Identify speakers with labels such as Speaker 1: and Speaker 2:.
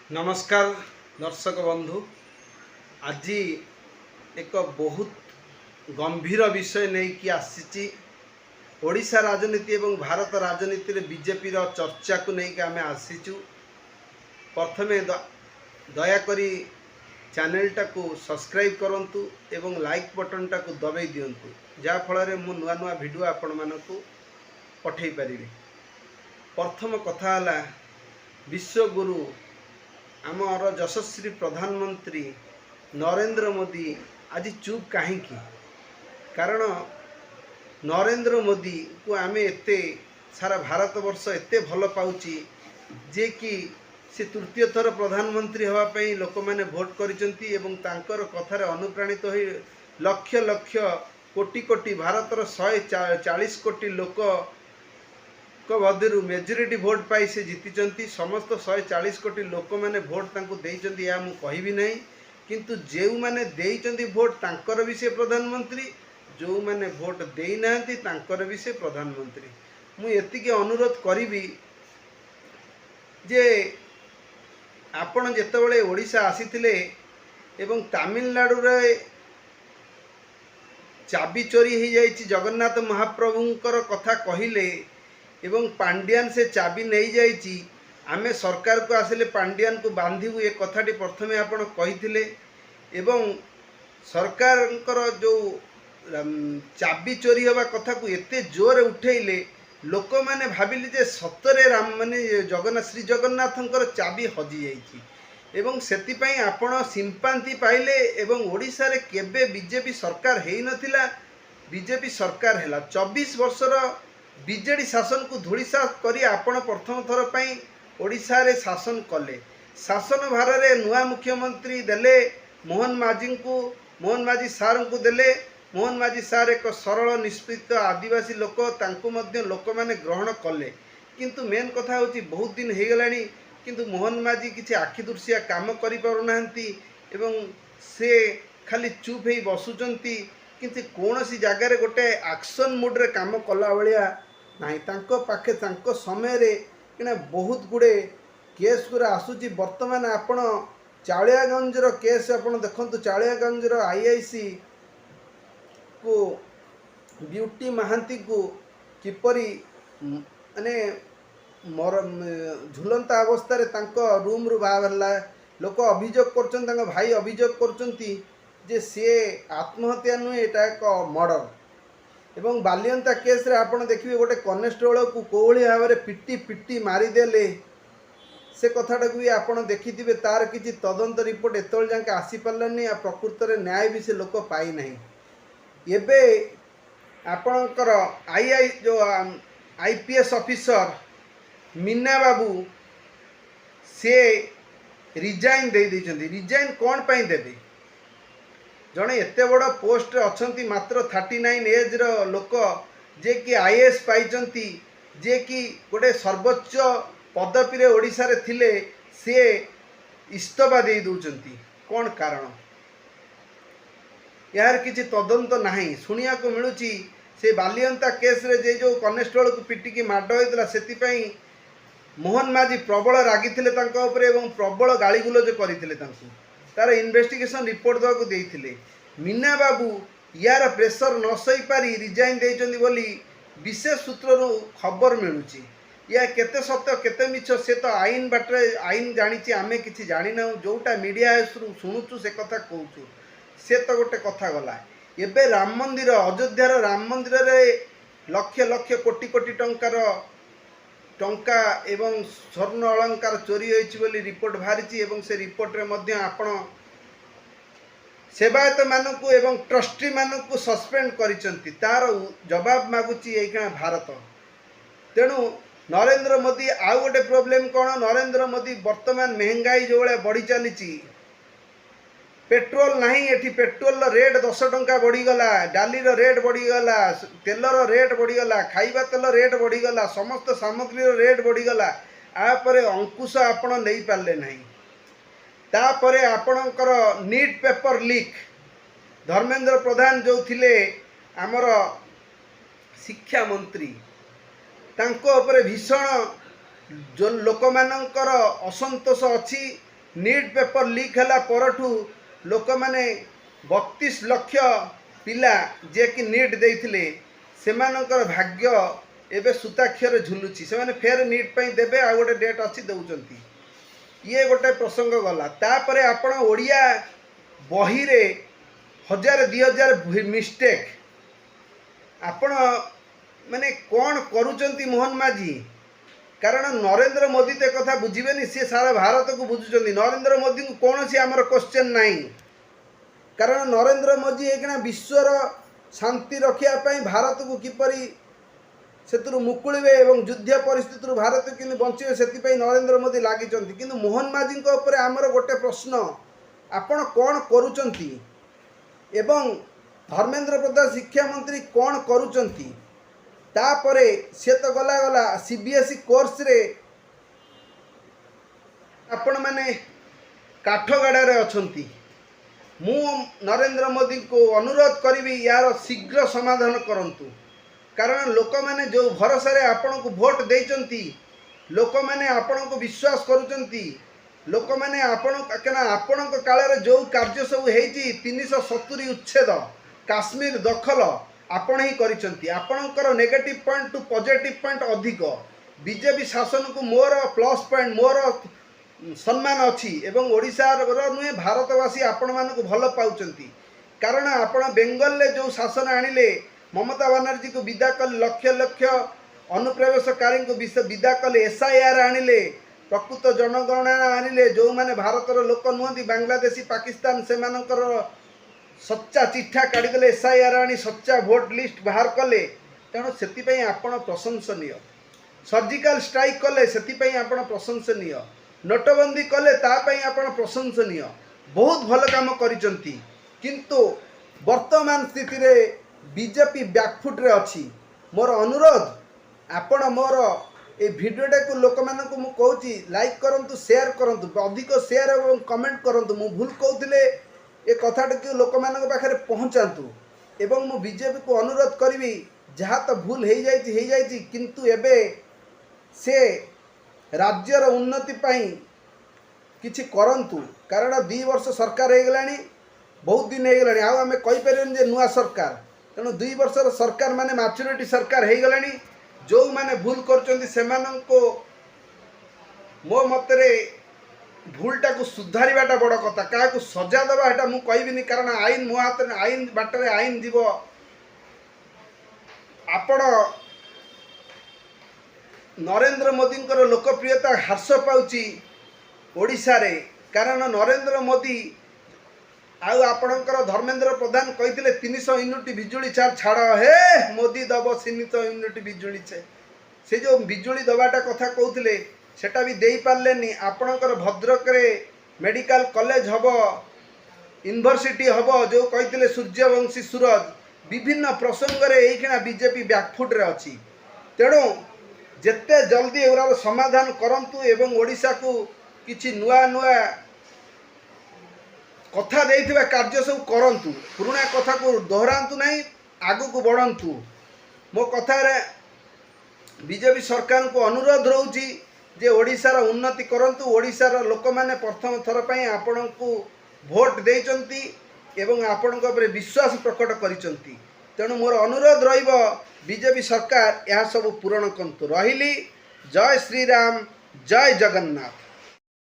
Speaker 1: नमस्कार दर्शक बंधु। आज एक बहुत गंभीर विषय नहीं कि आसी ओडिशा राजनीति एवं भारत राजनीति में बीजेपी चर्चा को लेकिन आम आसीचु। प्रथमे दयाकोरी चैनल टाकू सब्सक्राइब करंतु एवं लाइक बटन टाकू दबाई दिंतु जहाँफल मु नुआ नुआ भिडियो आपण मानकू पठे पारि। प्रथम कथा है विश्वगुरु आमर यशस्वी प्रधानमंत्री नरेंद्र मोदी आज चुप कहीं। कारण नरेंद्र मोदी को आमे एते सारा भारत वर्ष एते भल पाउची जे कि से तृतीय थर प्रधानमंत्री होगापी लोक मैंने भोट करिसेंती एवं तांकर कथार अनुप्राणित हो लक्ष लक्ष कोटी कोटी भारतर 140 कोटी लोक मध्य मेजोरिटी भोट पाई से जीति। समस्त 140 कोटी लोक मैंने भोट तांको देइचंती या मु कहिबी नहीं, किंतु जो मैंने देइचंती भोट तांकर भी से प्रधानमंत्री, जो मैंने भोट देई नांती तांकर भी से प्रधानमंत्री। मु एतिके अनुरोध करिबी जे आपण जेतेबेले ओडिशा आसीथिले एवं तमिलनाडु रे चाबी चोरी हो जाइछि जगन्नाथ महाप्रभुंकर कथा कहिले एवं पांड्यान से चाबी नहीं जाइछि। आमे सरकार को आसिले पांड्यान को बांधिबु ए कथाटी प्रथमे आपण कहिथिले एवं सरकारंकर जो चाबी चोरी होगा कथा को एते जोर उठेइले लोक माने भाबिले जे सतरे राम माने जगन्नाथ श्री जगन्नाथंकर चाबी हजि जाइछि एवं सेति पई आपण सिंपांति पाइले एवं ओडिसा रे केबे बीजेपी सरकार हेइ नथिला। बीजेपी सरकार हैला 24 वर्षर बीजेडी शासन को धूलिसात करी आपण प्रथम थर पई ओडिशा रे शासन कले। शासन भार रे नुआ मुख्यमंत्री देले मोहन माझी को, मोहन माझी सार को देले। मोहन माझी सार एक सरल निष्पृत आदिवासी लोक तांको मध्य लोक माने ग्रहण कले, किंतु मेन कथा होची बहुत दिन हो गलानी किंतु मोहन माझी किसी आखिदृशिया काम करि पारुनांती एवं से खाली चुप ही बसुचंती, किंतु कौनसी जगार गोटे एक्शन मुड रे काम कला भलिया नहीं। तांको पाखे तांको समय रे किना बहुत गुड़े केस गुरा आसुची। वर्तमान आपण चालियागंज रो केस आपण देखंतु, चालियागंज रो आईआईसी को ब्यूटी महांती को किपरी माने मोर झुलंता अवस्था रे तांको रूम रु बाहरला लोक अभियोग करछन, तांको भाई अभियोग करछंती जे से आत्महत्या नुहे एटा एक मर्डर। एवं बालियंता केस रे आपण देखिबे गोटे कनेस्टेबल को कोहली भाव में पिटी पिटी मारिदेले से कथाटा भी आपण देखिथिबे। तार किछि तदंत रिपोर्ट एतल जाके आसी पारलानी आ प्रकृत रे न्याय भी से लोक पाई नहीं। एबे आपणकर आईआई जो आईपीएस ऑफिसर मीना बाबू से रिजाइन दे देइछंती। रिजाइन कोन पई देबे? जड़े एत बड़ पोस्ट अच्छा मात्र 39 एज लोक जे कि आईएएस पाई, जे कि गोटे सर्वोच्च पदवी रे ओडिशा रे थिले से इस्तफा दे दउचंती। कौन कारण? यार किसी तदंत नहीं शुणिया को मिलूची। से बालियंता केस रे जे जो कनेस्टेबल को पिटिकी माड होइतला सेति पई मोहन माझी प्रबल रागिथिले तांको ऊपर एवं प्रबल गालीगुलोज करथिले तांको। तार इन्वेस्टिगेशन रिपोर्ट देवाक देइथिले। मीना बाबू यार प्रेसर न सही पारी रिजाइन देइचंदी बोली विशेष सूत्ररू खबर मिलूची। या केते सत्य केते मिछ से तो आईन बाटरे आईन जानिछि, आमे किछि जानि ना। जोटा मीडिया शुणुचु से कथा कहूचु से तो गोटे कथा गला। एबे राम मंदिर अयोध्यार राम मंदिर रे लक्ष लक्ष कोटी कोटी टंका एवं स्वर्ण अलंकार चोरी होइछि बोली रिपोर्ट बाहरी एवं से रिपोर्ट रे मध्य आपण सेवायत मानकू एवं ट्रस्टी मानकू सस्पेंड करिसंती। तार जवाब मागुची एखा भारत। तेणु नरेंद्र मोदी आउ गोटे प्रोब्लेम कौन? नरेंद्र मोदी वर्तमान महंगाई जो भाया बढ़ी चली, पेट्रोल नहीं एठी पेट्रोल रेट 10 टंका बढ़ीगला, डालीर रेट बढ़ीगला, तेलर रेट बढ़ीगला, खाइबा तेल रेट बढ़ीगला, समस्त सामग्री रेट बढ़ीगला। आपरे अंकुश आपण नहीं पारले नहीं। तापरे आपणकर NEET paper leak Dharmendra Pradhan जो थिले आमर शिक्षा मंत्री तांको उपरे भीषण जो लोक मानकर असंतोष अच्छी नीट पेपर लीक है परठू लोक मैंने 32 लाख पिला जे कि नीट देइथिले सेमानकर भाग्य एबे सूताक्षर झुलुची से माने फेर नीट पई देबे आ गोटे डेट अच्छी दउचंती ये गोटे प्रसंग गला तापरे आपण ओडिया बही रे 1000-2000 मिस्टेक आपण माने कौन करूचंती मोहन माझी कारण नरेंद्र मोदी ते कथा बुझीबेनी सी सारा भारत को बुझुचंती नरेंद्र मोदी को कौन सी आमर क्वेश्चन नहीं कारण नरेंद्र मोदी एक विश्वर शांति रखिया पई भारत को किपरि सेतुरु मुकुलिबे एवं युद्ध परिस्थिति भारत कि बंचे से नरेंद्र मोदी लगी किंतु मोहन माझी उपरे आमर गोटे प्रश्न आपण कौन करूचंती एवं धर्मेंद्र प्रधान शिक्षा मंत्री कौन करूचंती तापरे से तो गला गला सीबीएसई कोर्स रे आपण माने काठगड़ा रे अछंती मु नरेंद्र मोदी को अनुरोध करी यार शीघ्र समाधान करंतु कारण लोक मैंने जो भरोसा रे आपण को वोट देइचंती लोक मैंने आपण को विश्वास करूचंती लोक मैंने आपण केना आपण काल रे जो कार्य सब हेची 370 उच्छेद काश्मीर दखल आपण ही करिसंती आपणकर negative point two positive point अधिक बीजेपी शासन को मोर प्लस पॉइंट मोर सम्मान अच्छी एवं ओडिशार नुहे भारतवासी आपण मानक भल पाउचंती कारण आपण बेंगल ले जो शासन आनिले ममता बनर्जी को विदा कले लक्ष लक्ष अनुप्रवेशकारी को विदा कले एसआईआर आनिले प्रकृत जनगणना आनिले जो माने भारतर लोक नुहति बांग्लादेशी पाकिस्तान से मानकर सच्चा चिठा काढ़ीदे एसआईआर आनी सच्चा भोट लिस्ट बाहर कले तेणु से आपण प्रशंसनीय सर्जिकल स्ट्राइक कले से आपण प्रशंसनीय नोटबंदी कले तापाई आपण प्रशंसनीय बहुत भल काम करिसंती किंतु वर्तमान स्थिति रे बीजेपी बैकफुट रे अछि मोर अनुरोध आपण मोर ए भिडियोटा को लोक मानक मु कहूची लाइक करंतु शेयर करंतु अधिक शेयर एवं कमेंट करंतु मु भूल कहूतिले ए कथाटा को लोक मानक पाखरे पहुंचांतु एवं मु बीजेपी को अनुरोध करी जहाँ तो भूल हो जाइए किंतु एबे से राज्यर उन्नति पाई किछि करंतु कारण 2 वर्ष सरकार हो गलानी बहुत दिन हो गलानी आउ आमे कहि परियन जे नुआ सरकार तेणु 2 वर्षर सरकार माने मैच्योरिटी सरकार हो गलानी जो माने भूल करचंती सेमाननको मो मतरे भूलटा को सुधारिबाटा बड़ कथा क्या सजा दबा एटा मु कहबिनी कारण आईन मो हाथ आईन बाटरे आईन जीव आपण नरेंद्र मोदी लोकप्रियता ह्रास पाउची ओडिशा रे कारण नरेंद्र मोदी आउ आपणकर धर्मेंद्र प्रधान कही 300 यूनिट बिजुली चार छाड़ हे मोदी दब सीमित यूनिट बिजुली से जो बिजुली दबाटा कथा कहते सेटा भी दे पार्लेनी आपणकर भद्रक रे medical college hub university hub जो कही सूर्यवंशी सूरज विभिन्न प्रसंग रे एखिना बीजेपी बैकफुट रे अछि तेणु जेते जल्दी एवरार समाधान करंतु एवं ओडिशा को किछि नुआ नुआ कथा देइथिबा कार्य सब करंतु पुराना कथा को दोहरांतु नहीं आगु को बढ़ंतु मो कथा रे बीजेपी सरकार को अनुरोध रहउची जे ओडिशार उन्नति करंतु ओडिशार लोक माने प्रथम थर पई आपण को वोट देइचंती एवं आपण को ऊपर विश्वास प्रकट करिचंती तेणु मोर अनुरोध रहिबो बीजेपी सरकार यह सब पूरण करंतु रहिली जय श्री राम जय जगन्नाथ।